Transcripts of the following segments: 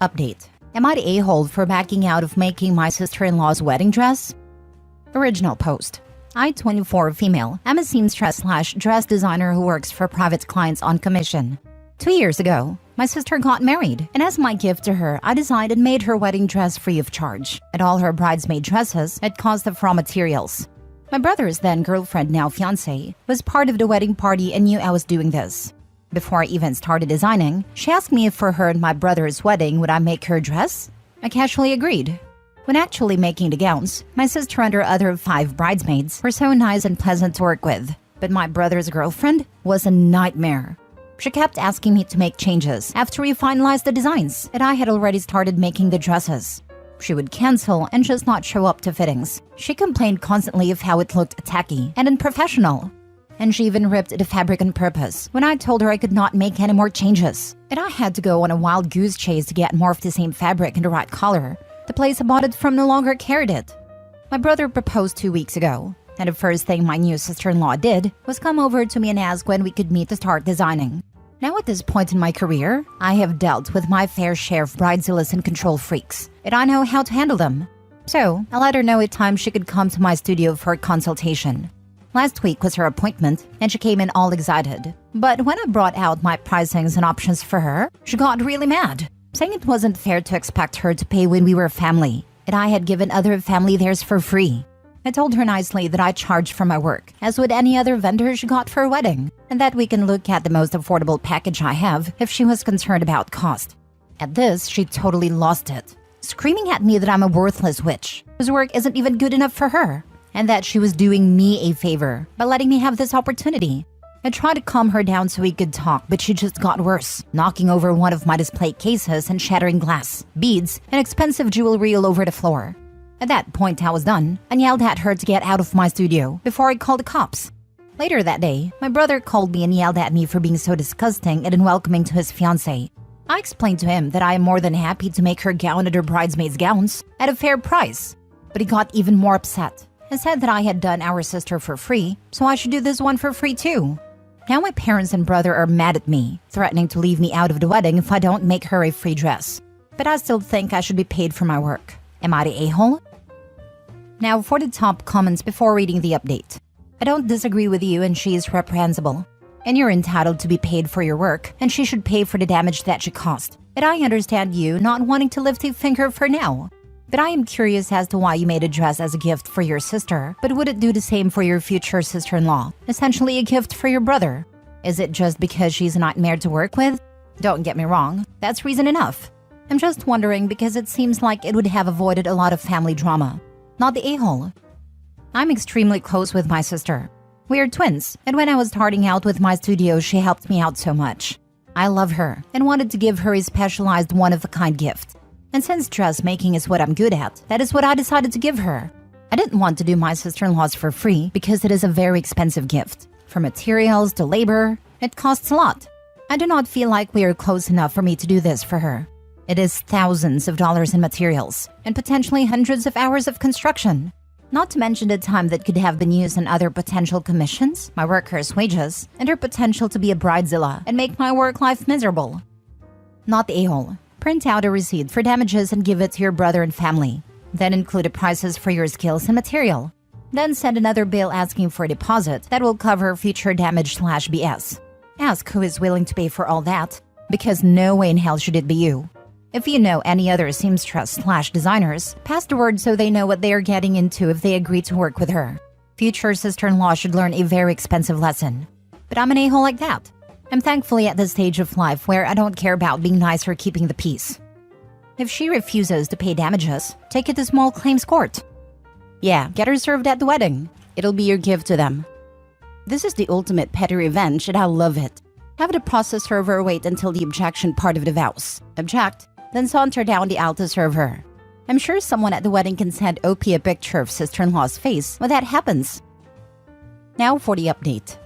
Update. Am I the a-hole for backing out of making my sister-in-law's wedding dress? Original post. I, 24, female, am a seamstress/dress designer who works for private clients on commission. 2 years ago, my sister got married, and as my gift to her, I designed and made her wedding dress free of charge, and all her bridesmaid dresses at cost of raw materials. My brother's then girlfriend, now fiancé, was part of the wedding party and knew I was doing this. Before I even started designing, she asked me if for her and my brother's wedding would I make her dress? I casually agreed. When actually making the gowns, my sister and her other 5 bridesmaids were so nice and pleasant to work with, but my brother's girlfriend was a nightmare. She kept asking me to make changes after we finalized the designs, and I had already started making the dresses. She would cancel and just not show up to fittings. She complained constantly of how it looked tacky and unprofessional. And she even ripped the fabric on purpose when I told her I could not make any more changes. And I had to go on a wild goose chase to get more of the same fabric in the right color. The place I bought it from no longer carried it. My brother proposed 2 weeks ago, and the first thing my new sister-in-law did was come over to me and ask when we could meet to start designing. Now at this point in my career, I have dealt with my fair share of bridezillas and control freaks, and I know how to handle them. So, I let her know at times she could come to my studio for a consultation. Last week was her appointment, and she came in all excited. But when I brought out my pricings and options for her, she got really mad, saying it wasn't fair to expect her to pay when we were family, and I had given other family theirs for free. I told her nicely that I charged for my work, as would any other vendor she got for a wedding, and that we can look at the most affordable package I have if she was concerned about cost. At this, she totally lost it, screaming at me that I'm a worthless witch, whose work isn't even good enough for her, and that she was doing me a favor by letting me have this opportunity. I tried to calm her down so we could talk, but she just got worse, knocking over one of my display cases and shattering glass, beads, and expensive jewelry all over the floor. At that point, I was done and yelled at her to get out of my studio before I called the cops. Later that day, my brother called me and yelled at me for being so disgusting and unwelcoming to his fiancée. I explained to him that I am more than happy to make her gown and her bridesmaids' gowns at a fair price, but he got even more upset and said that I had done our sister for free, so I should do this one for free too. Now my parents and brother are mad at me, threatening to leave me out of the wedding if I don't make her a free dress. But I still think I should be paid for my work. Am I the a-hole? Now for the top comments before reading the update. I don't disagree with you and she is reprehensible. And you're entitled to be paid for your work, and she should pay for the damage that she caused. And I understand you not wanting to lift a finger for now. But I am curious as to why you made a dress as a gift for your sister, but would it do the same for your future sister-in-law? Essentially a gift for your brother. Is it just because she's a nightmare to work with? Don't get me wrong, that's reason enough. I'm just wondering because it seems like it would have avoided a lot of family drama. Not the a-hole. I'm extremely close with my sister. We are twins, and when I was starting out with my studio, she helped me out so much. I love her and wanted to give her a specialized one-of-a-kind gift. And since dressmaking is what I'm good at, that is what I decided to give her. I didn't want to do my sister-in-law's for free because it is a very expensive gift. From materials to labor, it costs a lot. I do not feel like we are close enough for me to do this for her. It is thousands of dollars in materials and potentially hundreds of hours of construction. Not to mention the time that could have been used on other potential commissions, my workers' wages, and her potential to be a bridezilla and make my work life miserable. Not the a-hole. Print out a receipt for damages and give it to your brother and family. Then include the prices for your skills and material. Then send another bill asking for a deposit that will cover future damage/BS. Ask who is willing to pay for all that, because no way in hell should it be you. If you know any other seamstress/designers, pass the word so they know what they are getting into if they agree to work with her. Future sister-in-law should learn a very expensive lesson. But I'm an a-hole like that. I'm thankfully at this stage of life where I don't care about being nice or keeping the peace. If she refuses to pay damages, take it to small claims court. Yeah, get her served at the wedding. It'll be your gift to them. This is the ultimate petty revenge and I love it. Have the process server wait until the objection part of the vows. Object, then saunter down the aisle to serve her. I'm sure someone at the wedding can send OP a picture of sister-in-law's face when that happens. Now for the update.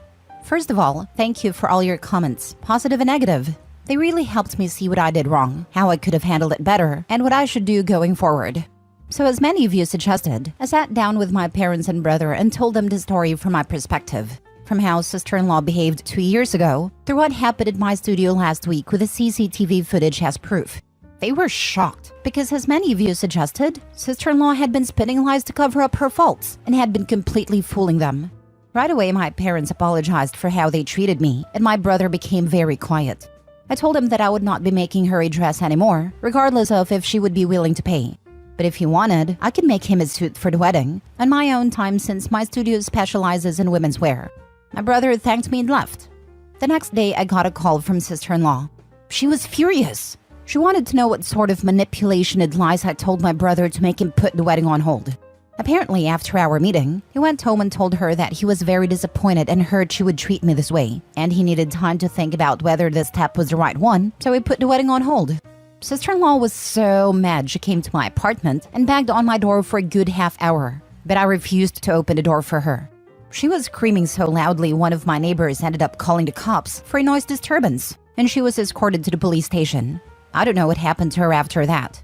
First of all, thank you for all your comments, positive and negative. They really helped me see what I did wrong, how I could have handled it better, and what I should do going forward. So as many of you suggested, I sat down with my parents and brother and told them the story from my perspective. From how sister-in-law behaved 2 years ago, through what happened at my studio last week with the CCTV footage as proof. They were shocked because, as many of you suggested, sister-in-law had been spinning lies to cover up her faults and had been completely fooling them. Right away, my parents apologized for how they treated me, and my brother became very quiet. I told him that I would not be making her a dress anymore, regardless of if she would be willing to pay. But if he wanted, I could make him a suit for the wedding, on my own time since my studio specializes in women's wear. My brother thanked me and left. The next day, I got a call from sister-in-law. She was furious. She wanted to know what sort of manipulation and lies I told my brother to make him put the wedding on hold. Apparently, after our meeting, he went home and told her that he was very disappointed and heard she would treat me this way, and he needed time to think about whether this step was the right one, so he put the wedding on hold. Sister-in-law was so mad she came to my apartment and banged on my door for a good half hour, but I refused to open the door for her. She was screaming so loudly one of my neighbors ended up calling the cops for a noise disturbance, and she was escorted to the police station. I don't know what happened to her after that.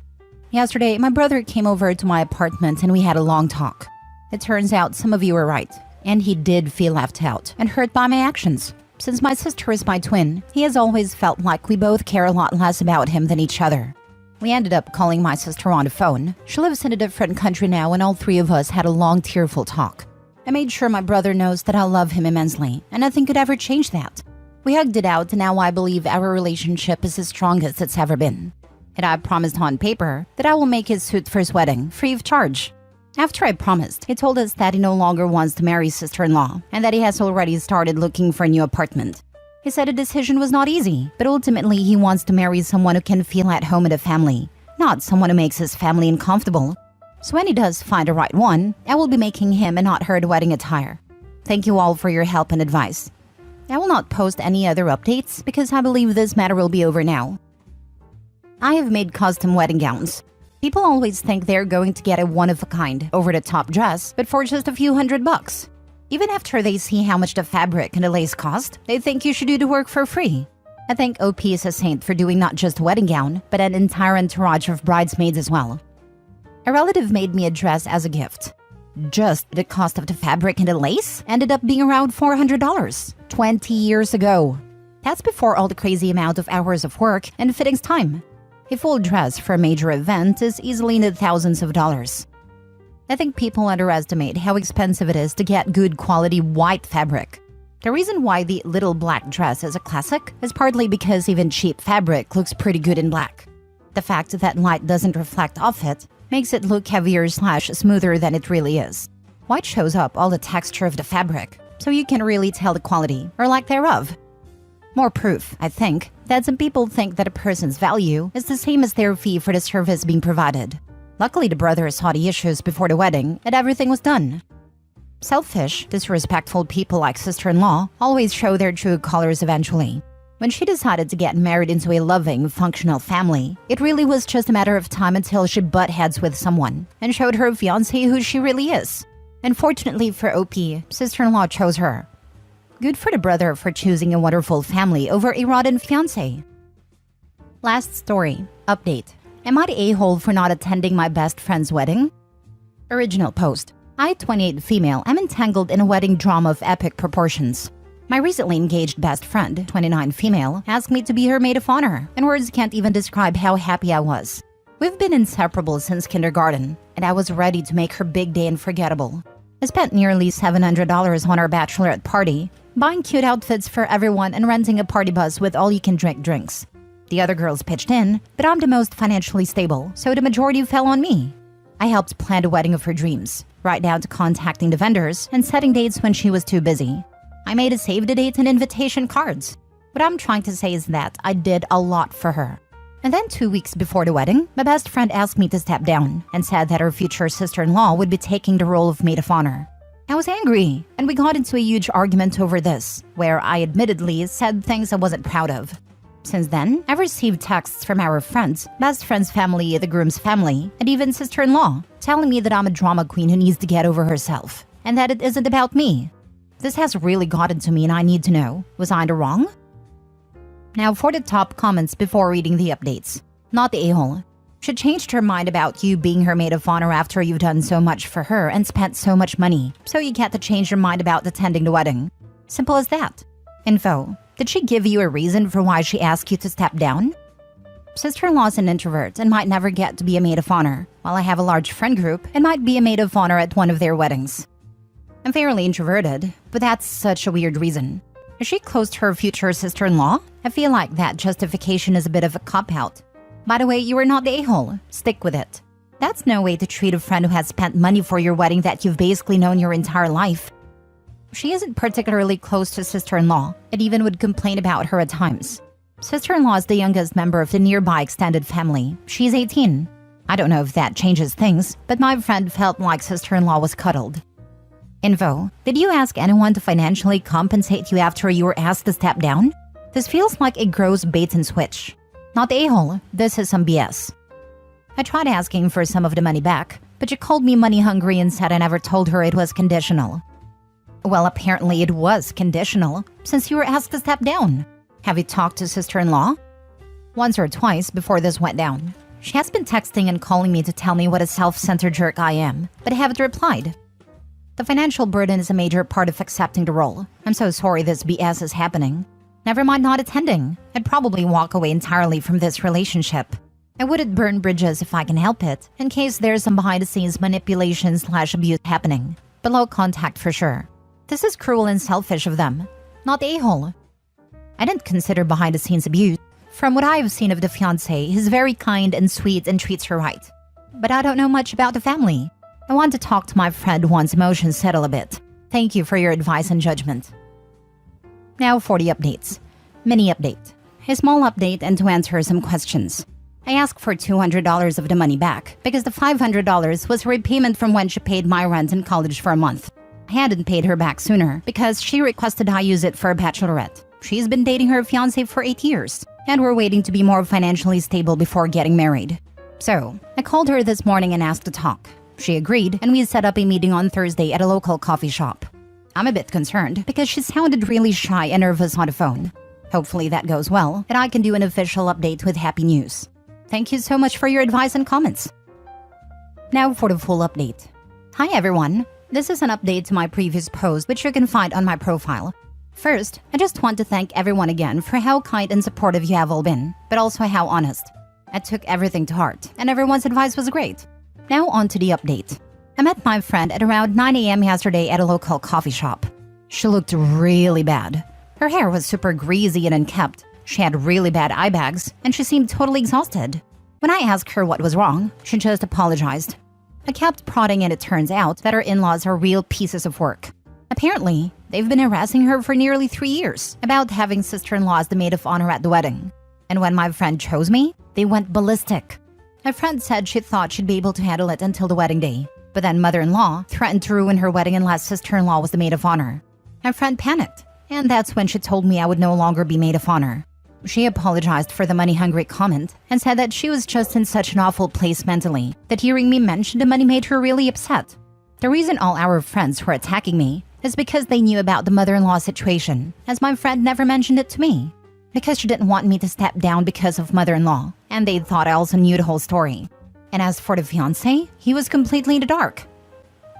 Yesterday, my brother came over to my apartment and we had a long talk. It turns out some of you were right, and he did feel left out and hurt by my actions. Since my sister is my twin, he has always felt like we both care a lot less about him than each other. We ended up calling my sister on the phone. She lives in a different country now, and all three of us had a long, tearful talk. I made sure my brother knows that I love him immensely, and nothing could ever change that. We hugged it out, and now I believe our relationship is the strongest it's ever been. And I promised on paper that I will make his suit for his wedding, free of charge. After I promised, he told us that he no longer wants to marry sister-in-law, and that he has already started looking for a new apartment. He said the decision was not easy, but ultimately he wants to marry someone who can feel at home in the family, not someone who makes his family uncomfortable. So when he does find the right one, I will be making him and not her the wedding attire. Thank you all for your help and advice. I will not post any other updates because I believe this matter will be over now. I have made custom wedding gowns. People always think they're going to get a one-of-a-kind, over-the-top dress, but for just a few $100. Even after they see how much the fabric and the lace cost, they think you should do the work for free. I think OP is a saint for doing not just a wedding gown, but an entire entourage of bridesmaids as well. A relative made me a dress as a gift. Just the cost of the fabric and the lace ended up being around $400, 20 years ago. That's before all the crazy amount of hours of work and fittings time. A full dress for a major event is easily in the thousands of dollars. I think people underestimate how expensive it is to get good quality white fabric. The reason why the little black dress is a classic is partly because even cheap fabric looks pretty good in black. The fact that light doesn't reflect off it makes it look heavier/smoother than it really is. White shows up all the texture of the fabric, so you can really tell the quality, or lack thereof. More proof, I think, that some people think that a person's value is the same as their fee for the service being provided. Luckily, the brothers saw the issues before the wedding and everything was done. Selfish, disrespectful people like sister-in-law always show their true colors eventually. When she decided to get married into a loving, functional family, it really was just a matter of time until she butt heads with someone and showed her fiancé who she really is. Unfortunately for OP, sister-in-law chose her. Good for the brother for choosing a wonderful family over a rotten fiancé. Last story. Update. Am I the a-hole for not attending my best friend's wedding? Original post. I, 28 female, am entangled in a wedding drama of epic proportions. My recently engaged best friend, 29 female, asked me to be her maid of honor, and words can't even describe how happy I was. We've been inseparable since kindergarten, and I was ready to make her big day unforgettable. I spent nearly $700 on our bachelorette party, buying cute outfits for everyone and renting a party bus with all-you-can-drink drinks. The other girls pitched in, but I'm the most financially stable, so the majority fell on me. I helped plan the wedding of her dreams, right down to contacting the vendors and setting dates when she was too busy. I made a save-the-date and invitation cards. What I'm trying to say is that I did a lot for her. And then 2 weeks before the wedding, my best friend asked me to step down and said that her future sister-in-law would be taking the role of maid of honor. I was angry, and we got into a huge argument over this, where I admittedly said things I wasn't proud of. Since then, I've received texts from our friends, best friend's family, the groom's family, and even sister-in-law, telling me that I'm a drama queen who needs to get over herself, and that it isn't about me. This has really gotten to me and I need to know, was I in the wrong? Now for the top comments before reading the updates. Not the a-hole. She changed her mind about you being her maid of honor after you've done so much for her and spent so much money, so you get to change your mind about attending the wedding. Simple as that. Info. Did she give you a reason for why she asked you to step down? Sister-in-law's an introvert and might never get to be a maid of honor, while I have a large friend group and might be a maid of honor at one of their weddings. I'm fairly introverted, but that's such a weird reason. Is she close to her future sister-in-law? I feel like that justification is a bit of a cop-out. By the way, you are not the a-hole. Stick with it. That's no way to treat a friend who has spent money for your wedding that you've basically known your entire life. She isn't particularly close to sister-in-law, and even would complain about her at times. Sister-in-law is the youngest member of the nearby extended family. She's 18. I don't know if that changes things, but my friend felt like sister-in-law was cuddled. Info: did you ask anyone to financially compensate you after you were asked to step down? This feels like a gross bait and switch. Not the a-hole, this is some BS. I tried asking for some of the money back, but she called me money hungry and said I never told her it was conditional. Well, apparently it was conditional, since you were asked to step down. Have you talked to sister-in-law? Once or twice before this went down. She has been texting and calling me to tell me what a self-centered jerk I am, but I haven't replied. The financial burden is a major part of accepting the role. I'm so sorry this BS is happening. Never mind not attending. I'd probably walk away entirely from this relationship. I wouldn't burn bridges if I can help it, in case there's some behind-the-scenes manipulation/abuse happening. Below contact for sure. This is cruel and selfish of them. Not the a-hole. I didn't consider behind-the-scenes abuse. From what I've seen of the fiancé, he's very kind and sweet and treats her right. But I don't know much about the family. I want to talk to my friend once emotions settle a bit. Thank you for your advice and judgment. Now for the updates. Mini update. A small update and to answer some questions. I asked for $200 of the money back because the $500 was a repayment from when she paid my rent in college for a month. I hadn't paid her back sooner because she requested I use it for a bachelorette. She's been dating her fiancé for 8 years, and we're waiting to be more financially stable before getting married. So, I called her this morning and asked to talk. She agreed, and we set up a meeting on Thursday at a local coffee shop. I'm a bit concerned because she sounded really shy and nervous on the phone. Hopefully that goes well, and I can do an official update with happy news. Thank you so much for your advice and comments. Now for the full update. Hi everyone, this is an update to my previous post which you can find on my profile. First, I just want to thank everyone again for how kind and supportive you have all been, but also how honest. I took everything to heart, and everyone's advice was great. Now on to the update. I met my friend at around 9 a.m. yesterday at a local coffee shop. She looked really bad. Her hair was super greasy and unkempt. She had really bad eye bags, and she seemed totally exhausted. When I asked her what was wrong, she just apologized. I kept prodding, and it turns out that her in-laws are real pieces of work. Apparently, they've been harassing her for nearly 3 years about having sister-in-law as the maid of honor at the wedding. And when my friend chose me, they went ballistic. My friend said she thought she'd be able to handle it until the wedding day. But then mother-in-law threatened to ruin her wedding unless sister-in-law was the maid of honor. My friend panicked, and that's when she told me I would no longer be maid of honor. She apologized for the money-hungry comment and said that she was just in such an awful place mentally that hearing me mention the money made her really upset. The reason all our friends were attacking me is because they knew about the mother-in-law situation, as my friend never mentioned it to me. Because she didn't want me to step down because of mother-in-law, and they thought I also knew the whole story. And as for the fiancé, he was completely in the dark.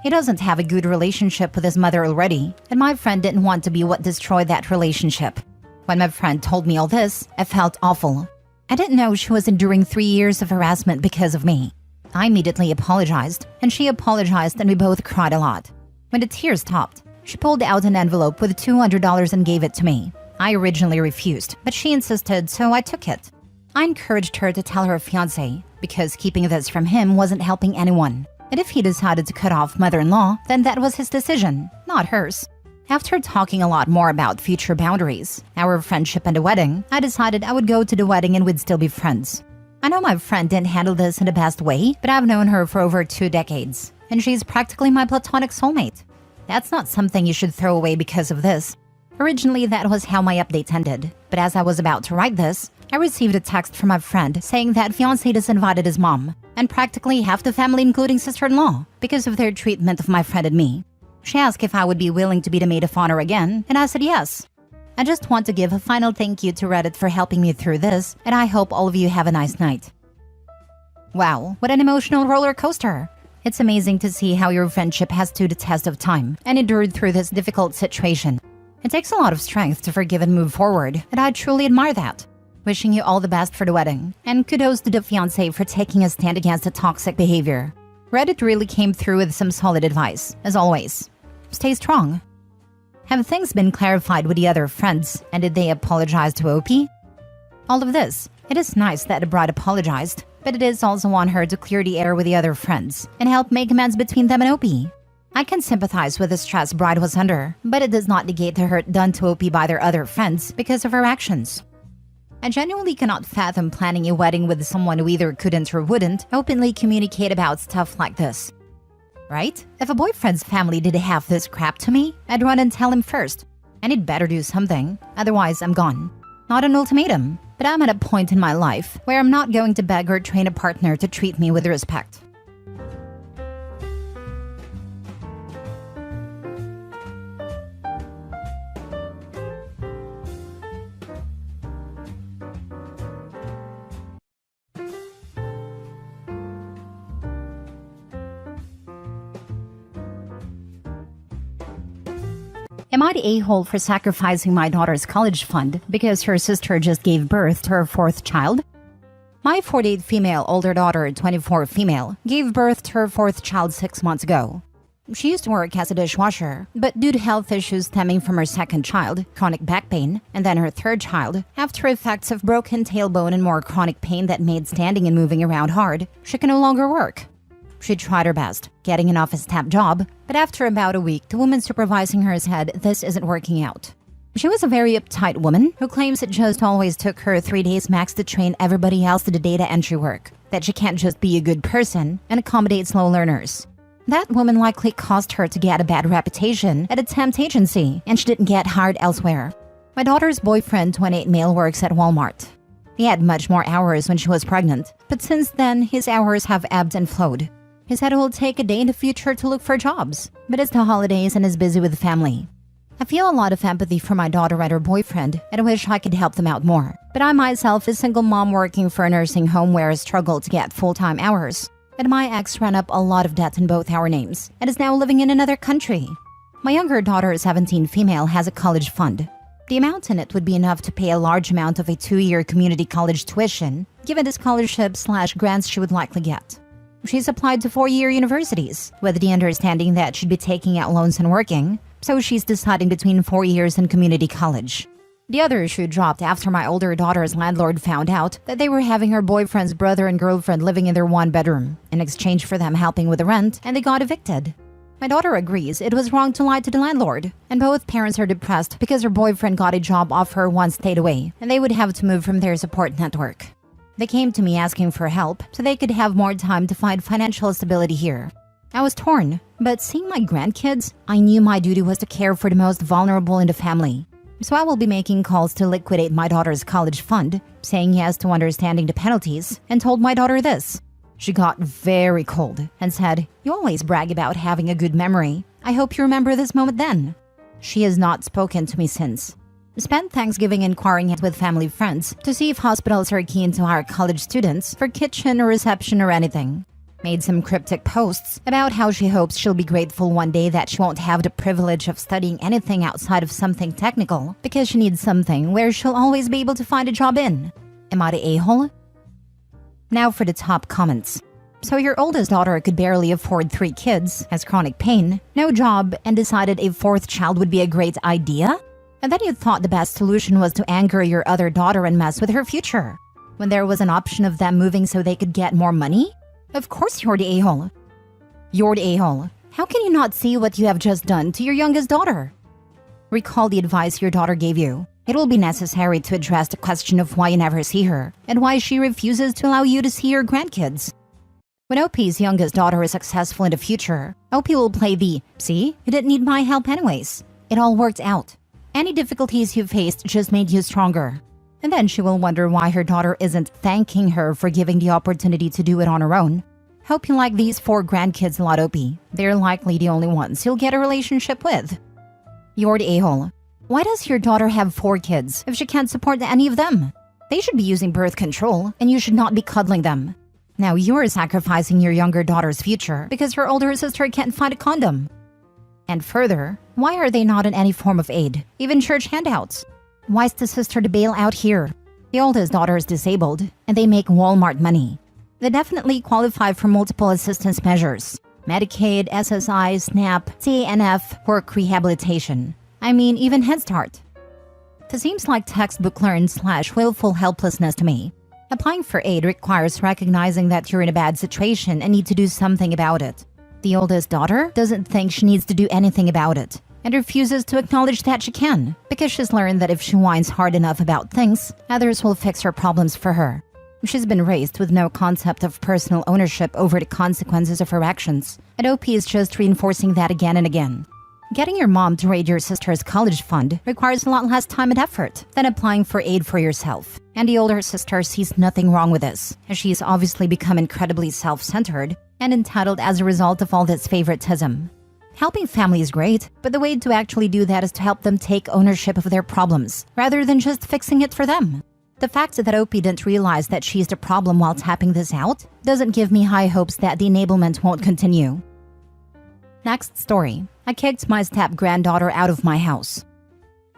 He doesn't have a good relationship with his mother already, and my friend didn't want to be what destroyed that relationship. When my friend told me all this, I felt awful. I didn't know she was enduring 3 years of harassment because of me. I immediately apologized, and she apologized, and we both cried a lot. When the tears stopped, she pulled out an envelope with $200 and gave it to me. I originally refused, but she insisted, so I took it. I encouraged her to tell her fiancé, because keeping this from him wasn't helping anyone. And if he decided to cut off mother-in-law, then that was his decision, not hers. After talking a lot more about future boundaries, our friendship and the wedding, I decided I would go to the wedding and we'd still be friends. I know my friend didn't handle this in the best way, but I've known her for over 2 decades, and she's practically my platonic soulmate. That's not something you should throw away because of this. Originally, that was how my update ended, but as I was about to write this, I received a text from my friend saying that fiancé disinvited his mom, and practically half the family including sister-in-law, because of their treatment of my friend and me. She asked if I would be willing to be the maid of honor again, and I said yes. I just want to give a final thank you to Reddit for helping me through this, and I hope all of you have a nice night. Wow, what an emotional roller coaster! It's amazing to see how your friendship has stood the test of time and endured through this difficult situation. It takes a lot of strength to forgive and move forward, and I truly admire that. Wishing you all the best for the wedding, and kudos to the fiancé for taking a stand against the toxic behavior. Reddit really came through with some solid advice, as always. Stay strong. Have things been clarified with the other friends, and did they apologize to OP? All of this, it is nice that the bride apologized, but it is also on her to clear the air with the other friends and help make amends between them and OP. I can sympathize with the stress bride was under, but it does not negate the hurt done to OP by their other friends because of her actions. I genuinely cannot fathom planning a wedding with someone who either couldn't or wouldn't openly communicate about stuff like this. Right? If a boyfriend's family did half this crap to me, I'd run and tell him first. And he'd better do something, otherwise I'm gone. Not an ultimatum, but I'm at a point in my life where I'm not going to beg or train a partner to treat me with respect. Am I the a-hole for sacrificing my daughter's college fund because her sister just gave birth to her fourth child? My 48 female older daughter, 24 female, gave birth to her fourth child 6 months ago. She used to work as a dishwasher, but due to health issues stemming from her second child, chronic back pain, and then her third child, after effects of broken tailbone and more chronic pain that made standing and moving around hard, she can no longer work. She tried her best, getting an office staff job, but after about a week, the woman supervising her said this isn't working out. She was a very uptight woman who claims it just always took her 3 days max to train everybody else to the data entry work, that she can't just be a good person and accommodate slow learners. That woman likely caused her to get a bad reputation at a temp agency, and she didn't get hired elsewhere. My daughter's boyfriend, 28 male, works at Walmart. He had much more hours when she was pregnant, but since then, his hours have ebbed and flowed. He said he will take a day in the future to look for jobs, but it's the holidays and is busy with the family. I feel a lot of empathy for my daughter and her boyfriend, and I wish I could help them out more. But I myself, a single mom working for a nursing home where I struggled to get full-time hours. And my ex ran up a lot of debt in both our names, and is now living in another country. My younger daughter, 17 female, has a college fund. The amount in it would be enough to pay a large amount of a 2-year community college tuition, given the scholarships/grants she would likely get. She's applied to 4-year universities, with the understanding that she'd be taking out loans and working, so she's deciding between 4 years and community college. The other issue dropped after my older daughter's landlord found out that they were having her boyfriend's brother and girlfriend living in their one bedroom, in exchange for them helping with the rent, and they got evicted. My daughter agrees it was wrong to lie to the landlord, and both parents are depressed because her boyfriend got a job offer once stayed away, and they would have to move from their support network. They came to me asking for help so they could have more time to find financial stability here. I was torn, but seeing my grandkids, I knew my duty was to care for the most vulnerable in the family. So I will be making calls to liquidate my daughter's college fund, saying yes to understanding the penalties, and told my daughter this. She got very cold and said, "You always brag about having a good memory. I hope you remember this moment then." She has not spoken to me since. Spent Thanksgiving inquiring with family friends to see if hospitals are keen to hire college students for kitchen or reception or anything. Made some cryptic posts about how she hopes she'll be grateful one day that she won't have the privilege of studying anything outside of something technical because she needs something where she'll always be able to find a job in. Am I the a-hole? Now for the top comments. So your oldest daughter could barely afford 3 kids, has chronic pain, no job, and decided a 4th child would be a great idea? And then you thought the best solution was to anger your other daughter and mess with her future, when there was an option of them moving so they could get more money? Of course you're the a-hole. You're the a-hole. How can you not see what you have just done to your youngest daughter? Recall the advice your daughter gave you. It will be necessary to address the question of why you never see her, and why she refuses to allow you to see your grandkids. When OP's youngest daughter is successful in the future, OP will play the, "See, you didn't need my help anyways. It all worked out. Any difficulties you faced just made you stronger." And then she will wonder why her daughter isn't thanking her for giving the opportunity to do it on her own. Hope you like these 4 grandkids a lot, OP. They're likely the only ones you'll get a relationship with. You're the a-hole. Why does your daughter have 4 kids if she can't support any of them? They should be using birth control, and you should not be cuddling them. Now you're sacrificing your younger daughter's future because her older sister can't find a condom. And further, why are they not in any form of aid, even church handouts? Why is the sister to bail out here? The oldest daughter is disabled, and they make Walmart money. They definitely qualify for multiple assistance measures: Medicaid, SSI, SNAP, TANF, work rehabilitation. I mean, even Head Start. This seems like textbook learned/willful helplessness to me. Applying for aid requires recognizing that you're in a bad situation and need to do something about it. The oldest daughter doesn't think she needs to do anything about it and refuses to acknowledge that she can, because she's learned that if she whines hard enough about things, others will fix her problems for her. She's been raised with no concept of personal ownership over the consequences of her actions, and OP is just reinforcing that again and again. Getting your mom to raid your sister's college fund requires a lot less time and effort than applying for aid for yourself. And the older sister sees nothing wrong with this, as she's obviously become incredibly self-centered and entitled as a result of all this favoritism. Helping family is great, but the way to actually do that is to help them take ownership of their problems, rather than just fixing it for them. The fact that OP didn't realize that she's the problem while tapping this out doesn't give me high hopes that the enablement won't continue. Next story. I kicked my step-granddaughter out of my house.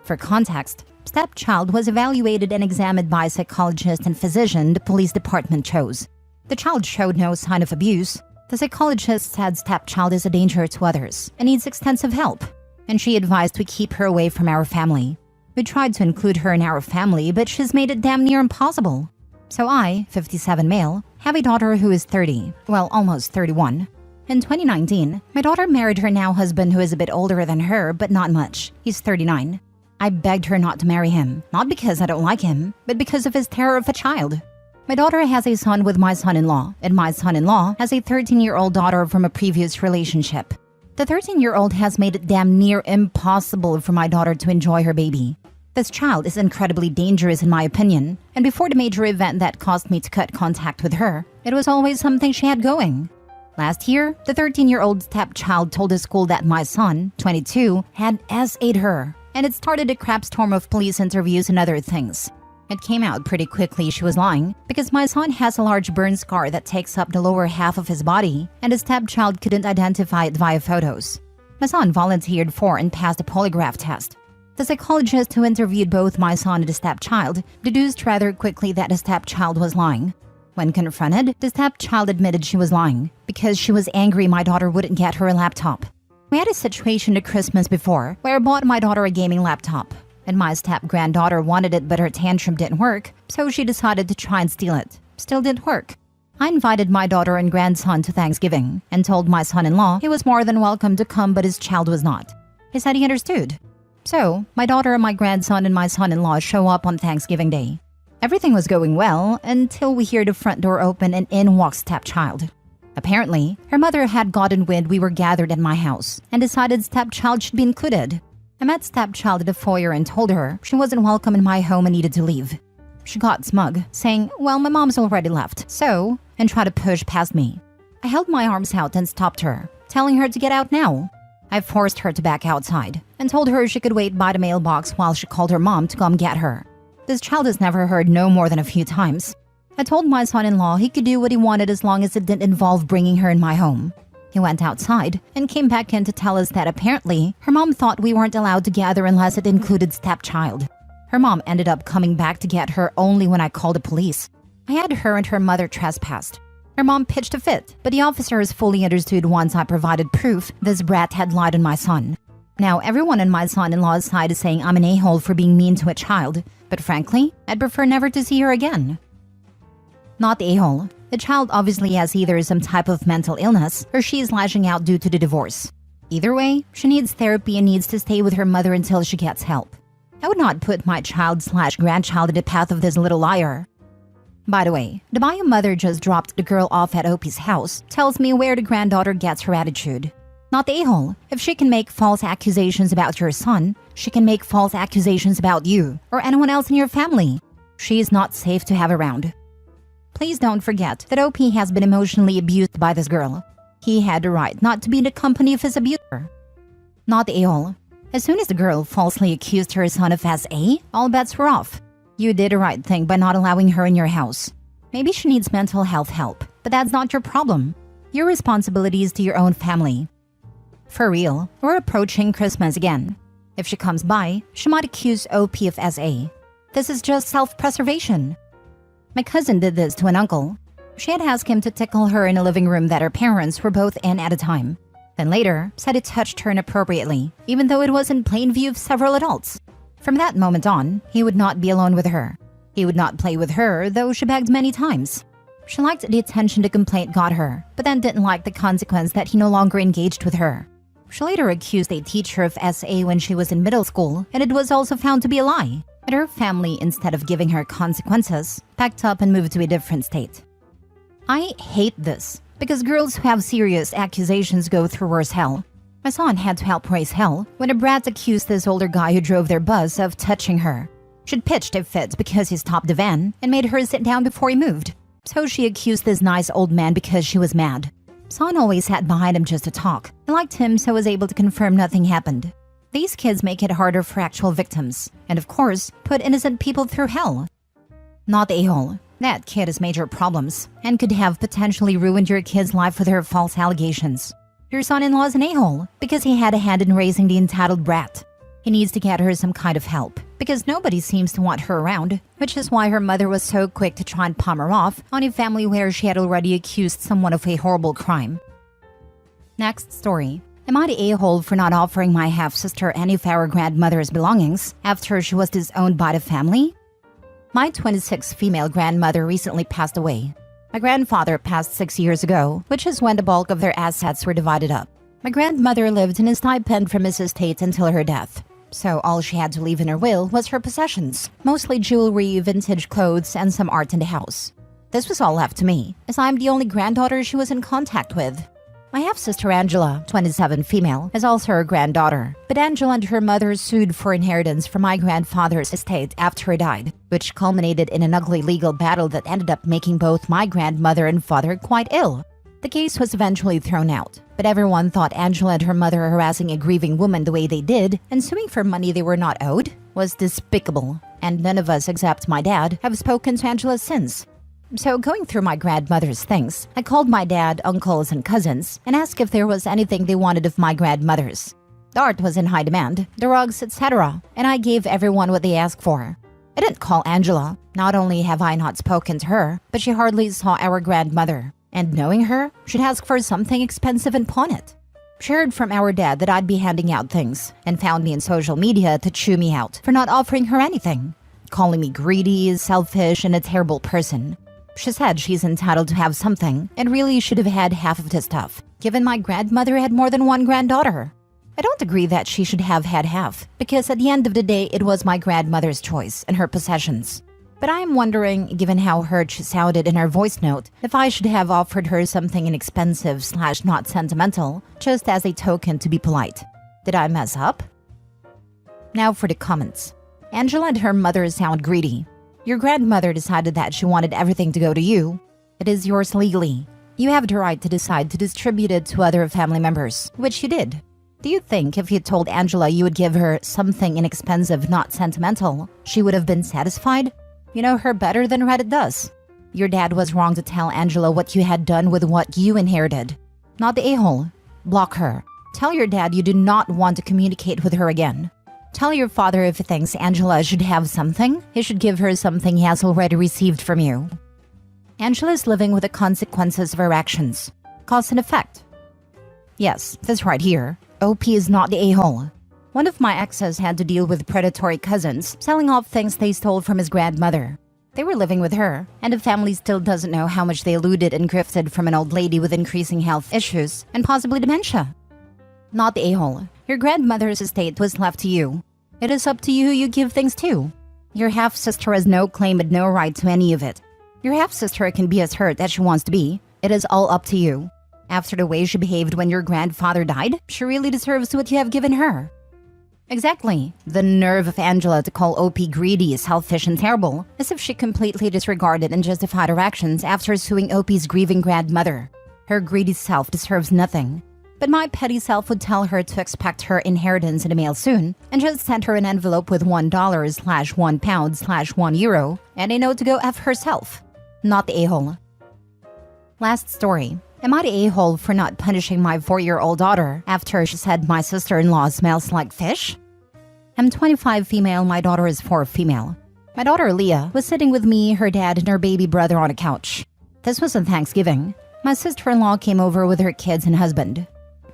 For context, stepchild was evaluated and examined by a psychologist and physician the police department chose. The child showed no sign of abuse. The psychologist said stepchild is a danger to others and needs extensive help, and she advised we keep her away from our family. We tried to include her in our family, but she's made it damn near impossible. So I, 57 male, have a daughter who is 30, well, almost 31. In 2019, my daughter married her now husband who is a bit older than her, but not much. He's 39. I begged her not to marry him, not because I don't like him, but because of his terror of a child. My daughter has a son with my son-in-law, and my son-in-law has a 13-year-old daughter from a previous relationship. The 13-year-old has made it damn near impossible for my daughter to enjoy her baby. This child is incredibly dangerous in my opinion, and before the major event that caused me to cut contact with her, it was always something she had going. Last year, the 13-year-old stepchild told the school that my son, 22, had SA'd her, and it started a crap storm of police interviews and other things. It came out pretty quickly she was lying, because my son has a large burn scar that takes up the lower half of his body, and the stepchild couldn't identify it via photos. My son volunteered for and passed a polygraph test. The psychologist who interviewed both my son and the stepchild deduced rather quickly that the stepchild was lying. When confronted, the stepchild admitted she was lying because she was angry my daughter wouldn't get her a laptop. We had a situation at Christmas before where I bought my daughter a gaming laptop, and my step-granddaughter wanted it but her tantrum didn't work, so she decided to try and steal it. Still didn't work. I invited my daughter and grandson to Thanksgiving and told my son-in-law he was more than welcome to come but his child was not. He said he understood. So, my daughter, my grandson, and my son-in-law show up on Thanksgiving Day. Everything was going well until we hear the front door open and in walks stepchild. Apparently, her mother had gotten wind we were gathered at my house and decided stepchild should be included. I met stepchild at the foyer and told her she wasn't welcome in my home and needed to leave. She got smug, saying, "Well, my mom's already left, so," and tried to push past me. I held my arms out and stopped her, telling her to get out now. I forced her to back outside and told her she could wait by the mailbox while she called her mom to come get her. This child has never heard no more than a few times. I told my son-in-law he could do what he wanted as long as it didn't involve bringing her in my home. He went outside and came back in to tell us that apparently her mom thought we weren't allowed to gather unless it included stepchild. Her mom ended up coming back to get her only when I called the police. I had her and her mother trespassed. Her mom pitched a fit, but the officers fully understood once I provided proof this brat had lied on my son. Now everyone on my son-in-law's side is saying I'm an a-hole for being mean to a child, but frankly, I'd prefer never to see her again. Not the a-hole. The child obviously has either some type of mental illness or she is lashing out due to the divorce. Either way, she needs therapy and needs to stay with her mother until she gets help. I would not put my child/grandchild in the path of this little liar. By the way, the bio mother just dropped the girl off at Opie's house tells me where the granddaughter gets her attitude. Not the a-hole. If she can make false accusations about your son, she can make false accusations about you or anyone else in your family. She is not safe to have around. Please don't forget that OP has been emotionally abused by this girl. He had the right not to be in the company of his abuser. Not the a-hole. As soon as the girl falsely accused her son of SA, all bets were off. You did the right thing by not allowing her in your house. Maybe she needs mental health help, but that's not your problem. Your responsibility is to your own family. For real, we're approaching Christmas again. If she comes by, she might accuse OP of SA. This is just self-preservation. My cousin did this to an uncle. She had asked him to tickle her in a living room that her parents were both in at a time. Then later, said it touched her inappropriately, even though it was in plain view of several adults. From that moment on, he would not be alone with her. He would not play with her, though she begged many times. She liked the attention the complaint got her, but then didn't like the consequence that he no longer engaged with her. She later accused a teacher of SA when she was in middle school, and it was also found to be a lie. But her family, instead of giving her consequences, packed up and moved to a different state. I hate this, because girls who have serious accusations go through worse hell. My son had to help raise hell when a brat accused this older guy who drove their bus of touching her. She'd pitched a fit because he stopped the van and made her sit down before he moved. So she accused this nice old man because she was mad. Son always sat behind him just to talk. I liked him, so was able to confirm nothing happened. These kids make it harder for actual victims, and of course, put innocent people through hell. Not the a-hole. That kid has major problems, and could have potentially ruined your kid's life with her false allegations. Your son-in-law is an a-hole, because he had a hand in raising the entitled brat. He needs to get her some kind of help, because nobody seems to want her around, which is why her mother was so quick to try and palm her off on a family where she had already accused someone of a horrible crime. Next story. Am I the a-hole for not offering my half-sister any of our grandmother's belongings after she was disowned by the family? My 26 female grandmother recently passed away. My grandfather passed 6 years ago, which is when the bulk of their assets were divided up. My grandmother lived in a stipend from his estate until her death. So all she had to leave in her will was her possessions, mostly jewelry, vintage clothes, and some art in the house. This was all left to me, as I'm the only granddaughter she was in contact with. My half-sister Angela, 27 female, is also her granddaughter, but Angela and her mother sued for inheritance from my grandfather's estate after he died, which culminated in an ugly legal battle that ended up making both my grandmother and father quite ill. The case was eventually thrown out, but everyone thought Angela and her mother harassing a grieving woman the way they did and suing for money they were not owed was despicable, and none of us except my dad have spoken to Angela since. So going through my grandmother's things, I called my dad, uncles, and cousins and asked if there was anything they wanted of my grandmother's. The art was in high demand, the rugs, etc., and I gave everyone what they asked for. I didn't call Angela. Not only have I not spoken to her, but she hardly saw our grandmother. And knowing her, she'd ask for something expensive and pawn it. She heard from our dad that I'd be handing out things and found me in social media to chew me out for not offering her anything, calling me greedy, selfish, and a terrible person. She said she's entitled to have something and really should have had half of the stuff, given my grandmother had more than one granddaughter. I don't agree that she should have had half, because at the end of the day, it was my grandmother's choice and her possessions. But I am wondering, given how hurt she sounded in her voice note, if I should have offered her something inexpensive / not sentimental, just as a token to be polite. Did I mess up? Now for the comments. Angela and her mother sound greedy. Your grandmother decided that she wanted everything to go to you. It is yours legally. You have the right to decide to distribute it to other family members, which you did. Do you think if you told Angela you would give her something inexpensive, not sentimental, she would have been satisfied? You know her better than Reddit does. Your dad was wrong to tell Angela what you had done with what you inherited. Not the a-hole. Block her. Tell your dad you do not want to communicate with her again. Tell your father if he thinks Angela should have something, he should give her something he has already received from you. Angela is living with the consequences of her actions. Cause and effect. Yes, this right here. OP is not the a-hole. One of my exes had to deal with predatory cousins selling off things they stole from his grandmother. They were living with her, and the family still doesn't know how much they looted and grifted from an old lady with increasing health issues and possibly dementia. Not the a-hole. Your grandmother's estate was left to you. It is up to you who you give things to. Your half-sister has no claim and no right to any of it. Your half-sister can be as hurt as she wants to be. It is all up to you. After the way she behaved when your grandfather died, she really deserves what you have given her. Exactly. The nerve of Angela to call OP greedy, selfish, and terrible, as if she completely disregarded and justified her actions after suing OP's grieving grandmother. Her greedy self deserves nothing. But my petty self would tell her to expect her inheritance in the mail soon, and just send her an envelope with $1 / £1 / €1 and a note to go F herself. Not the a-hole. Last story. Am I the a-hole for not punishing my 4-year-old daughter after she said my sister-in-law smells like fish? I'm 25 female, my daughter is 4 female. My daughter Leah was sitting with me, her dad, and her baby brother on a couch. This was on Thanksgiving. My sister-in-law came over with her kids and husband.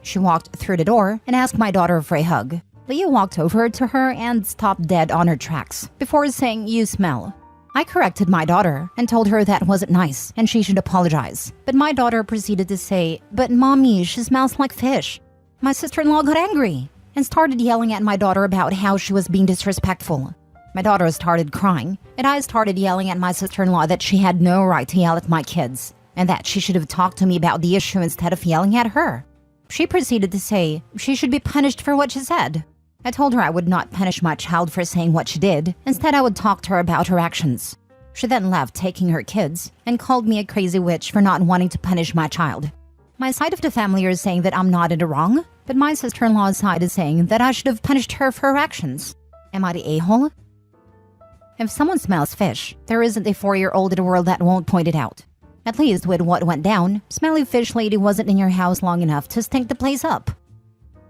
She walked through the door and asked my daughter for a hug. Leah walked over to her and stopped dead on her tracks before saying, "You smell." I corrected my daughter and told her that wasn't nice and she should apologize. But my daughter proceeded to say, "But mommy, she smells like fish." My sister-in-law got angry and started yelling at my daughter about how she was being disrespectful. My daughter started crying, and I started yelling at my sister-in-law that she had no right to yell at my kids and that she should have talked to me about the issue instead of yelling at her. She proceeded to say she should be punished for what she said. I told her I would not punish my child for saying what she did. Instead, I would talk to her about her actions. She then left, taking her kids, and called me a crazy witch for not wanting to punish my child. My side of the family is saying that I'm not in the wrong, but my sister-in-law's side is saying that I should have punished her for her actions. Am I the a-hole? If someone smells fish, there isn't a 4-year-old in the world that won't point it out. At least with what went down, Smelly Fish Lady wasn't in your house long enough to stink the place up.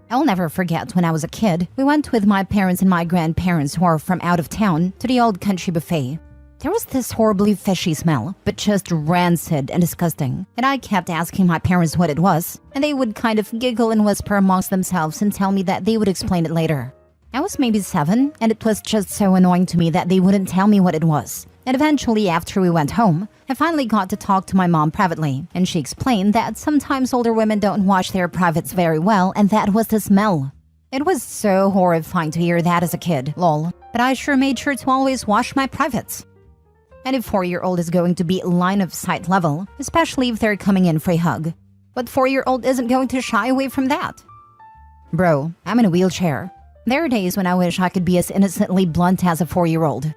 I'll never forget when I was a kid, we went with my parents and my grandparents who are from out of town to the old country buffet. There was this horribly fishy smell, but just rancid and disgusting, and I kept asking my parents what it was, and they would kind of giggle and whisper amongst themselves and tell me that they would explain it later. I was maybe 7, and it was just so annoying to me that they wouldn't tell me what it was. And eventually, after we went home, I finally got to talk to my mom privately, and she explained that sometimes older women don't wash their privates very well, and that was the smell. It was so horrifying to hear that as a kid, lol, but I sure made sure to always wash my privates. And a 4-year-old is going to be line of sight level, especially if they're coming in for a hug. But 4-year-old isn't going to shy away from that. Bro, I'm in a wheelchair. There are days when I wish I could be as innocently blunt as a 4-year-old.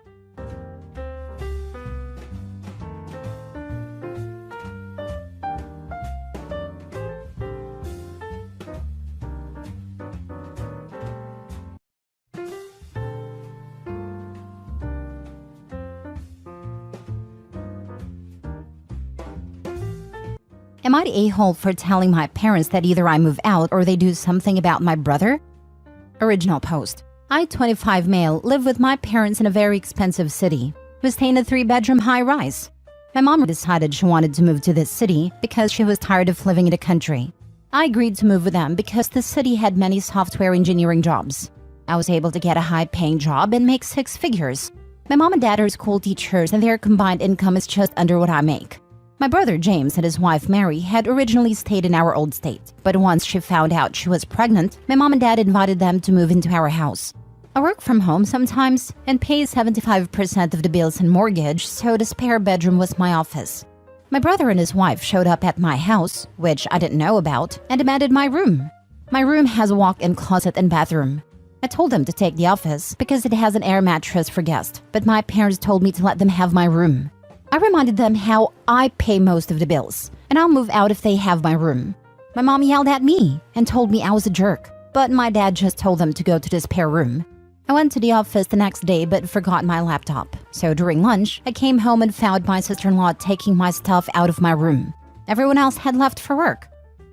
Am I the a-hole for telling my parents that either I move out or they do something about my brother? Original post. I, 25 male, live with my parents in a very expensive city. We stay in a 3-bedroom high-rise. My mom decided she wanted to move to this city because she was tired of living in the country. I agreed to move with them because the city had many software engineering jobs. I was able to get a high-paying job and make 6 figures. My mom and dad are school teachers and their combined income is just under what I make. My brother James and his wife Mary had originally stayed in our old state, but once she found out she was pregnant, my mom and dad invited them to move into our house. I work from home sometimes and pay 75% of the bills and mortgage, so the spare bedroom was my office. My brother and his wife showed up at my house, which I didn't know about, and demanded my room. My room has a walk-in closet and bathroom. I told them to take the office because it has an air mattress for guests, but my parents told me to let them have my room. I reminded them how I pay most of the bills, and I'll move out if they have my room. My mom yelled at me and told me I was a jerk, but my dad just told them to go to the spare room. I went to the office the next day but forgot my laptop, so during lunch, I came home and found my sister-in-law taking my stuff out of my room. Everyone else had left for work.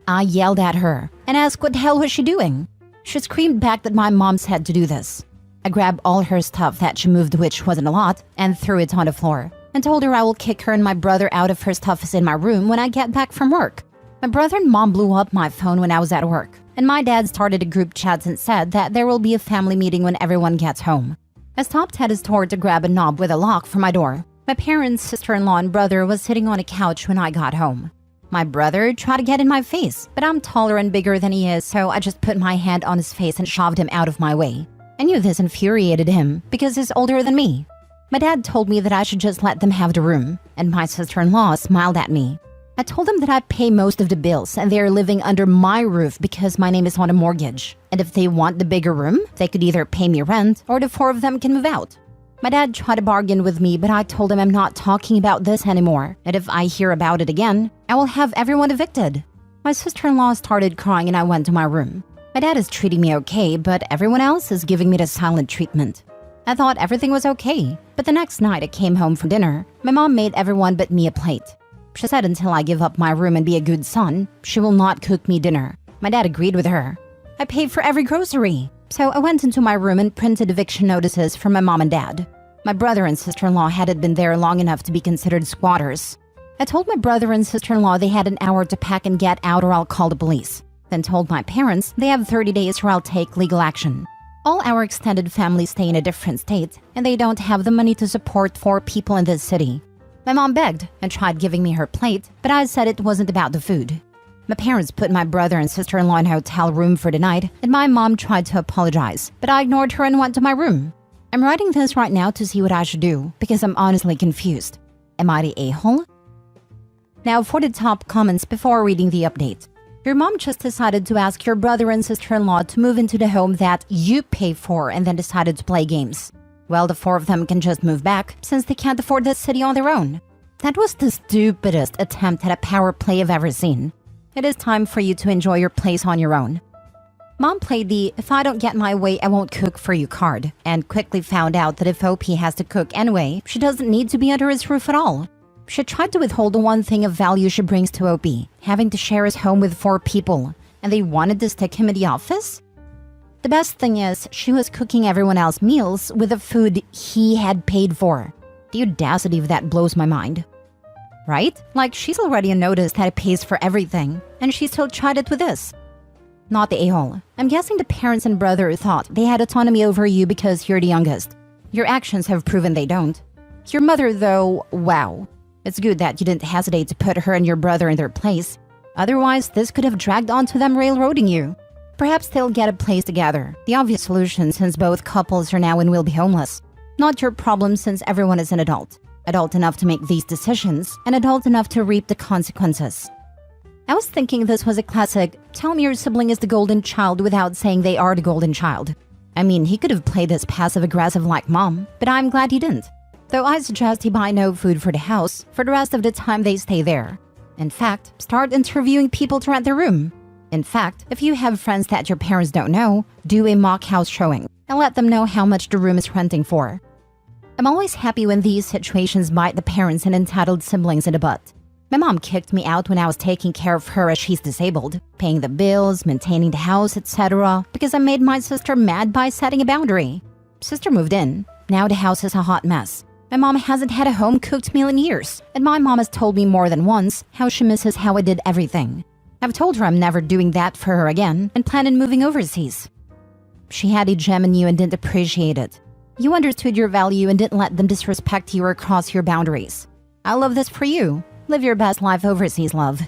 I yelled at her and asked what the hell was she doing. She screamed back that my mom said to do this. I grabbed all her stuff that she moved, which wasn't a lot, and threw it on the floor, and told her I will kick her and my brother out of her stuff in my room when I get back from work. My brother and mom blew up my phone when I was at work, and my dad started a group chat and said that there will be a family meeting when everyone gets home. I stopped at his store to grab a knob with a lock for my door. My parents, sister-in-law, and brother was sitting on a couch when I got home. My brother tried to get in my face, but I'm taller and bigger than he is, so I just put my hand on his face and shoved him out of my way. I knew this infuriated him because he's older than me. My dad told me that I should just let them have the room, and my sister-in-law smiled at me. I told them that I pay most of the bills and they are living under my roof because my name is on a mortgage. And if they want the bigger room, they could either pay me rent or the 4 of them can move out. My dad tried to bargain with me, but I told him I'm not talking about this anymore, and if I hear about it again, I will have everyone evicted. My sister-in-law started crying and I went to my room. My dad is treating me okay, but everyone else is giving me the silent treatment. I thought everything was okay, but the next night I came home from dinner. My mom made everyone but me a plate. She said until I give up my room and be a good son, she will not cook me dinner. My dad agreed with her. I paid for every grocery, so I went into my room and printed eviction notices for my mom and dad. My brother and sister-in-law hadn't been there long enough to be considered squatters. I told my brother and sister-in-law they had an hour to pack and get out or I'll call the police. Then told my parents they have 30 days or I'll take legal action. All our extended family stay in a different state, and they don't have the money to support 4 people in this city. My mom begged and tried giving me her plate, but I said it wasn't about the food. My parents put my brother and sister-in-law in a hotel room for the night, and my mom tried to apologize, but I ignored her and went to my room. I'm writing this right now to see what I should do, because I'm honestly confused. Am I the a-hole? Now for the top comments before reading the update. Your mom just decided to ask your brother and sister-in-law to move into the home that you pay for and then decided to play games. Well, the 4 of them can just move back since they can't afford this city on their own. That was the stupidest attempt at a power play I've ever seen. It is time for you to enjoy your place on your own. Mom played the "if I don't get my way, I won't cook for you" card and quickly found out that if OP has to cook anyway, she doesn't need to be under his roof at all. She tried to withhold the one thing of value she brings to OP, having to share his home with 4 people, and they wanted to stick him in the office? The best thing is, she was cooking everyone else's meals with the food he had paid for. The audacity of that blows my mind. Right? Like, she's already noticed that it pays for everything, and she still tried it with this. Not the a-hole. I'm guessing the parents and brother thought they had autonomy over you because you're the youngest. Your actions have proven they don't. Your mother, though, wow. It's good that you didn't hesitate to put her and your brother in their place. Otherwise, this could have dragged on to them railroading you. Perhaps they'll get a place together. The obvious solution since both couples are now and will be homeless. Not your problem since everyone is an adult. Adult enough to make these decisions, and adult enough to reap the consequences. I was thinking this was a classic, tell me your sibling is the golden child without saying they are the golden child. I mean, he could have played this passive-aggressive like mom, but I'm glad he didn't. Though I suggest he buy no food for the house for the rest of the time they stay there. In fact, start interviewing people to rent their room. In fact, if you have friends that your parents don't know, do a mock house showing and let them know how much the room is renting for. I'm always happy when these situations bite the parents and entitled siblings in the butt. My mom kicked me out when I was taking care of her as she's disabled, paying the bills, maintaining the house, etc. because I made my sister mad by setting a boundary. Sister moved in. Now the house is a hot mess. My mom hasn't had a home-cooked meal in years, and my mom has told me more than once how she misses how I did everything. I've told her I'm never doing that for her again and plan on moving overseas. She had a gem in you and didn't appreciate it. You understood your value and didn't let them disrespect you or cross your boundaries. I love this for you. Live your best life overseas, love.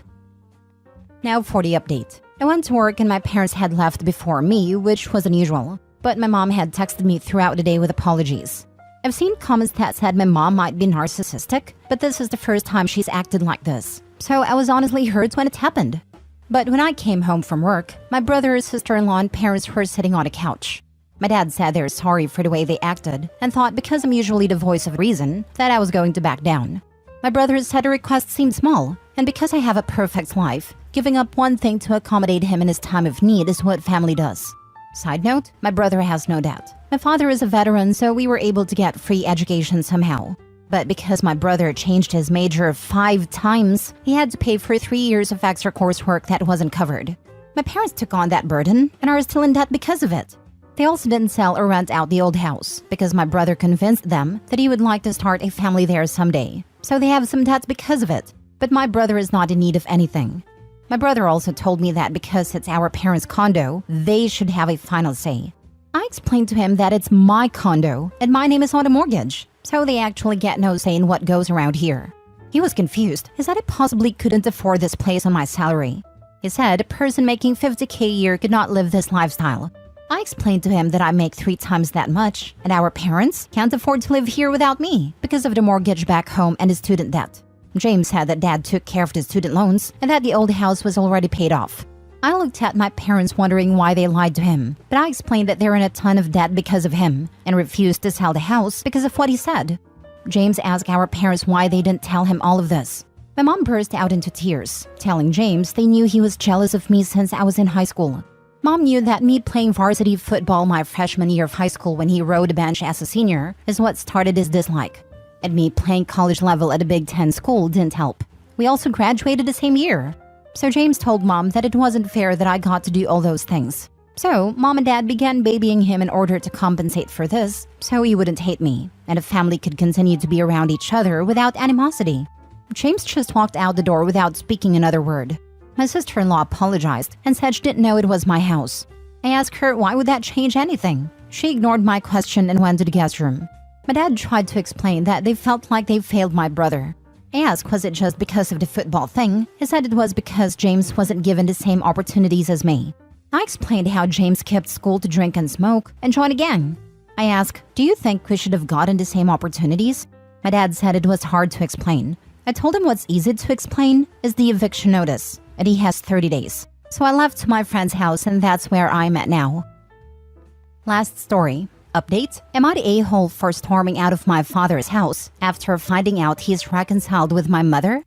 Now for the update. I went to work and my parents had left before me, which was unusual. But my mom had texted me throughout the day with apologies. I've seen comments that said my mom might be narcissistic, but this is the first time she's acted like this. So I was honestly hurt when it happened. But when I came home from work, my brother, sister-in-law, and parents were sitting on a couch. My dad said they're sorry for the way they acted and thought because I'm usually the voice of reason that I was going to back down. My brother said the request seemed small, and because I have a perfect life, giving up one thing to accommodate him in his time of need is what family does. Side note, my brother has no debt. My father is a veteran, so we were able to get free education somehow. But because my brother changed his major 5 times, he had to pay for 3 years of extra coursework that wasn't covered. My parents took on that burden and are still in debt because of it. They also didn't sell or rent out the old house because my brother convinced them that he would like to start a family there someday. So they have some debt because of it. But my brother is not in need of anything. My brother also told me that because it's our parents' condo, they should have a final say. I explained to him that it's my condo and my name is on the mortgage, so they actually get no say in what goes around here. He was confused. He said I possibly couldn't afford this place on my salary. He said a person making $50K a year could not live this lifestyle. I explained to him that I make 3 times that much, and our parents can't afford to live here without me because of the mortgage back home and the student debt. James said that Dad took care of the student loans and that the old house was already paid off. I looked at my parents wondering why they lied to him, but I explained that they're in a ton of debt because of him and refused to sell the house because of what he said. James asked our parents why they didn't tell him all of this. My mom burst out into tears, telling James they knew he was jealous of me since I was in high school. Mom knew that me playing varsity football my freshman year of high school when he rode a bench as a senior is what started his dislike. And me playing college level at a Big Ten school didn't help. We also graduated the same year. So James told Mom that it wasn't fair that I got to do all those things. So, mom and dad began babying him in order to compensate for this, so he wouldn't hate me, and the family could continue to be around each other without animosity. James just walked out the door without speaking another word. My sister-in-law apologized and said she didn't know it was my house. I asked her why would that change anything. She ignored my question and went to the guest room. My dad tried to explain that they felt like they failed my brother. I asked was it just because of the football thing. He said it was because James wasn't given the same opportunities as me. I explained how James skipped school to drink and smoke and join a gang. I asked, do you think we should have gotten the same opportunities? My dad said it was hard to explain. I told him what's easy to explain is the eviction notice, and he has 30 days. So I left to my friend's house and that's where I'm at now. Last story. Update. Am I the a-hole for storming out of my father's house after finding out he's reconciled with my mother?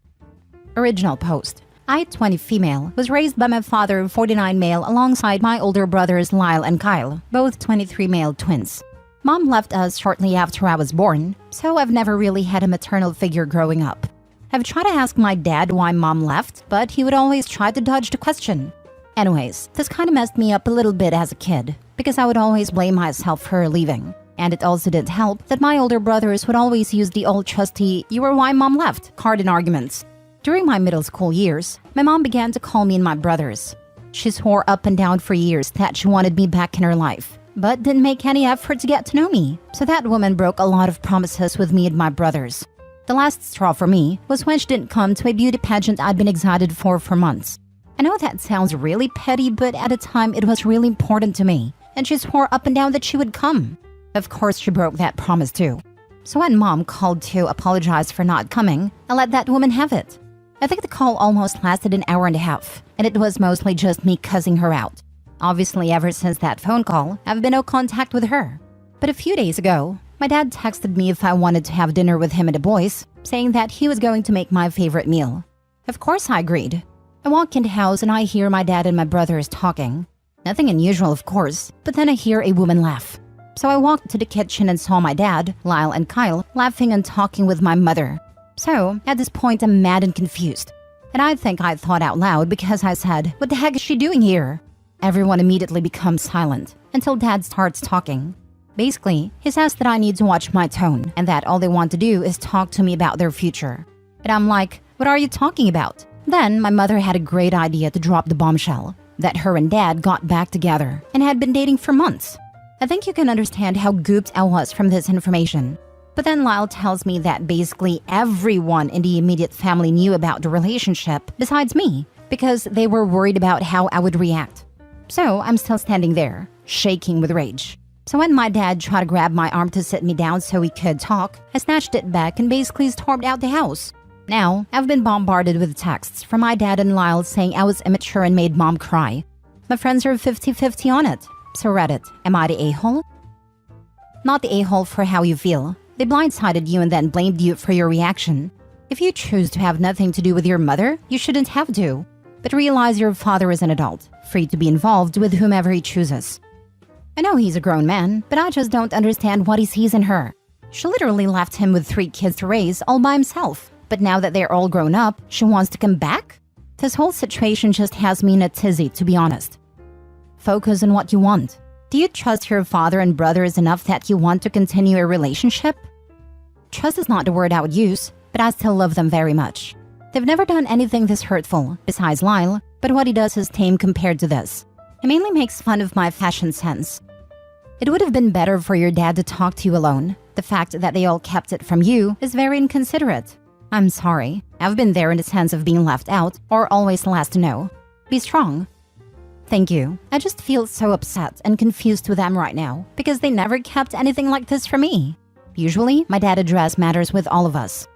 Original post. I, 20 female, was raised by my father, 49 male, alongside my older brothers Lyle and Kyle, both 23 male twins. Mom left us shortly after I was born, so I've never really had a maternal figure growing up. I've tried to ask my dad why mom left, but he would always try to dodge the question. Anyways, this kind of messed me up a little bit as a kid, because I would always blame myself for her leaving. And it also didn't help that my older brothers would always use the old trusty "you were why mom left" card in arguments. During my middle school years, my mom began to call me and my brothers. She swore up and down for years that she wanted me back in her life, but didn't make any effort to get to know me. So that woman broke a lot of promises with me and my brothers. The last straw for me was when she didn't come to a beauty pageant I'd been excited for months. I know that sounds really petty, but at the time it was really important to me, and she swore up and down that she would come. Of course, she broke that promise too. So when mom called to apologize for not coming, I let that woman have it. I think the call almost lasted an hour and a half, and it was mostly just me cussing her out. Obviously, ever since that phone call, I've been no contact with her. But a few days ago, my dad texted me if I wanted to have dinner with him and the boys, saying that he was going to make my favorite meal. Of course, I agreed. I walk in the house and I hear my dad and my brothers talking. Nothing unusual, of course, but then I hear a woman laugh. So I walked to the kitchen and saw my dad, Lyle and Kyle, laughing and talking with my mother. So, at this point, I'm mad and confused. And I think I thought out loud because I said, what the heck is she doing here? Everyone immediately becomes silent until Dad starts talking. Basically, he says that I need to watch my tone and that all they want to do is talk to me about their future. And I'm like, what are you talking about? Then my mother had a great idea to drop the bombshell, that her and Dad got back together and had been dating for months. I think you can understand how gooped I was from this information. But then Lyle tells me that basically everyone in the immediate family knew about the relationship besides me because they were worried about how I would react. So I'm still standing there, shaking with rage. So when my dad tried to grab my arm to sit me down so we could talk, I snatched it back and basically stormed out the house. Now, I've been bombarded with texts from my dad and Lyle saying I was immature and made mom cry. My friends are 50-50 on it. So Reddit, am I the a-hole? Not the a-hole for how you feel. They blindsided you and then blamed you for your reaction. If you choose to have nothing to do with your mother, you shouldn't have to. But realize your father is an adult, free to be involved with whomever he chooses. I know he's a grown man, but I just don't understand what he sees in her. She literally left him with 3 kids to raise all by himself. But now that they're all grown up, she wants to come back? This whole situation just has me in a tizzy, to be honest. Focus on what you want. Do you trust your father and brothers enough that you want to continue a relationship? Trust is not the word I would use, but I still love them very much. They've never done anything this hurtful, besides Lyle, but what he does is tame compared to this. He mainly makes fun of my fashion sense. It would have been better for your dad to talk to you alone. The fact that they all kept it from you is very inconsiderate. I'm sorry. I've been there in the sense of being left out or always last to know. Be strong. Thank you. I just feel so upset and confused with them right now because they never kept anything like this from me. Usually, my dad addressed matters with all of us.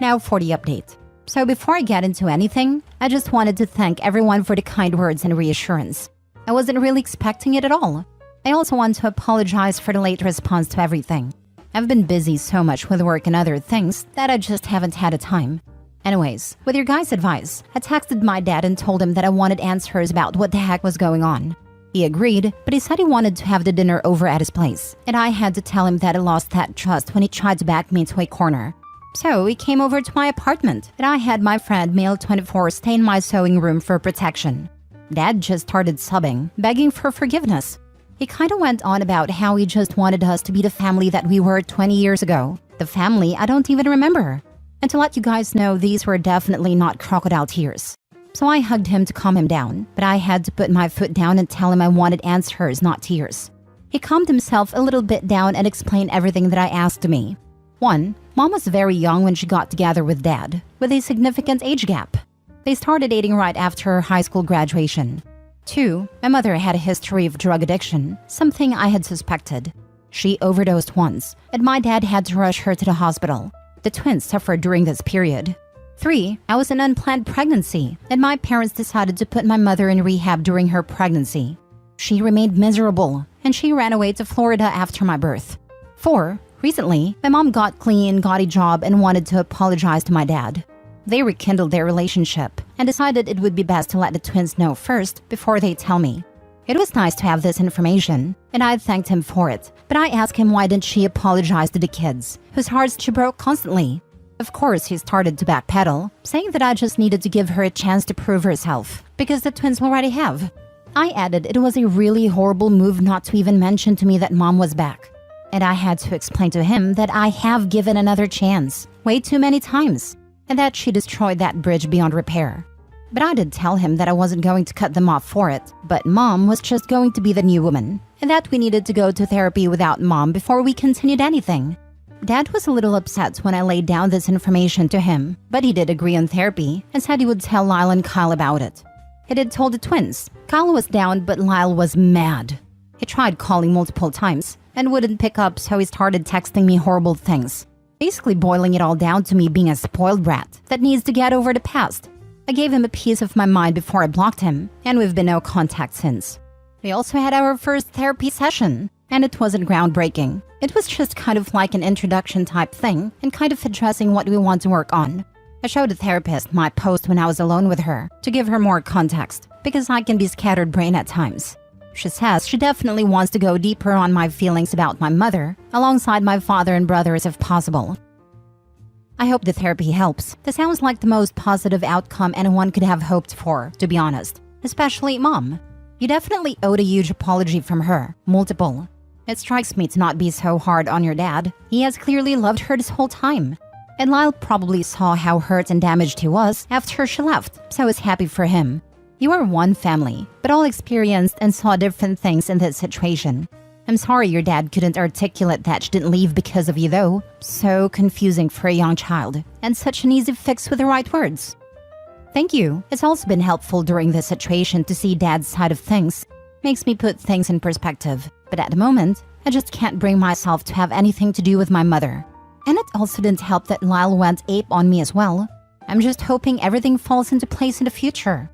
Now for the update. So before I get into anything, I just wanted to thank everyone for the kind words and reassurance. I wasn't really expecting it at all. I also want to apologize for the late response to everything. I've been busy so much with work and other things that I just haven't had the time. Anyways, with your guys' advice, I texted my dad and told him that I wanted answers about what the heck was going on. He agreed, but he said he wanted to have the dinner over at his place, and I had to tell him that I lost that trust when he tried to back me into a corner. So he came over to my apartment, and I had my friend Male 24 stay in my sewing room for protection. Dad just started sobbing, begging for forgiveness. He kinda went on about how he just wanted us to be the family that we were 20 years ago. The family I don't even remember. And to let you guys know, these were definitely not crocodile tears. So I hugged him to calm him down, but I had to put my foot down and tell him I wanted answers, not tears. He calmed himself a little bit down and explained everything that I asked of me. 1. Mom was very young when she got together with Dad, with a significant age gap. They started dating right after her high school graduation. 2. My mother had a history of drug addiction, something I had suspected. She overdosed once, and my dad had to rush her to the hospital. The twins suffered during this period. 3. I was an unplanned pregnancy, and my parents decided to put my mother in rehab during her pregnancy. She remained miserable, and she ran away to Florida after my birth. 4. Recently, my mom got clean, got a job, and wanted to apologize to my dad. They rekindled their relationship and decided it would be best to let the twins know first before they tell me. It was nice to have this information, and I thanked him for it, but I asked him why didn't she apologize to the kids, whose hearts she broke constantly. Of course, he started to backpedal, saying that I just needed to give her a chance to prove herself, because the twins already have. I added it was a really horrible move not to even mention to me that Mom was back. And I had to explain to him that I have given another chance, way too many times, and that she destroyed that bridge beyond repair. But I did tell him that I wasn't going to cut them off for it, but Mom was just going to be the new woman, and that we needed to go to therapy without Mom before we continued anything. Dad was a little upset when I laid down this information to him, but he did agree on therapy and said he would tell Lyle and Kyle about it. He did told the twins. Kyle was down, but Lyle was mad. He tried calling multiple times and wouldn't pick up, so he started texting me horrible things, basically boiling it all down to me being a spoiled brat that needs to get over the past. I gave him a piece of my mind before I blocked him, and we've been no contact since. We also had our first therapy session, and it wasn't groundbreaking. It was just kind of like an introduction type thing and kind of addressing what we want to work on. I showed the therapist my post when I was alone with her to give her more context, because I can be scattered brain at times. She says she definitely wants to go deeper on my feelings about my mother, alongside my father and brothers if possible. I hope the therapy helps. This sounds like the most positive outcome anyone could have hoped for, to be honest. Especially Mom. You definitely owed a huge apology from her. Multiple. It strikes me to not be so hard on your dad. He has clearly loved her this whole time. And Lyle probably saw how hurt and damaged he was after she left, so is happy for him. You are one family, but all experienced and saw different things in this situation. I'm sorry your dad couldn't articulate that she didn't leave because of you though. So confusing for a young child, and such an easy fix with the right words. Thank you. It's also been helpful during this situation to see Dad's side of things. Makes me put things in perspective. But at the moment, I just can't bring myself to have anything to do with my mother. And it also didn't help that Lyle went ape on me as well. I'm just hoping everything falls into place in the future.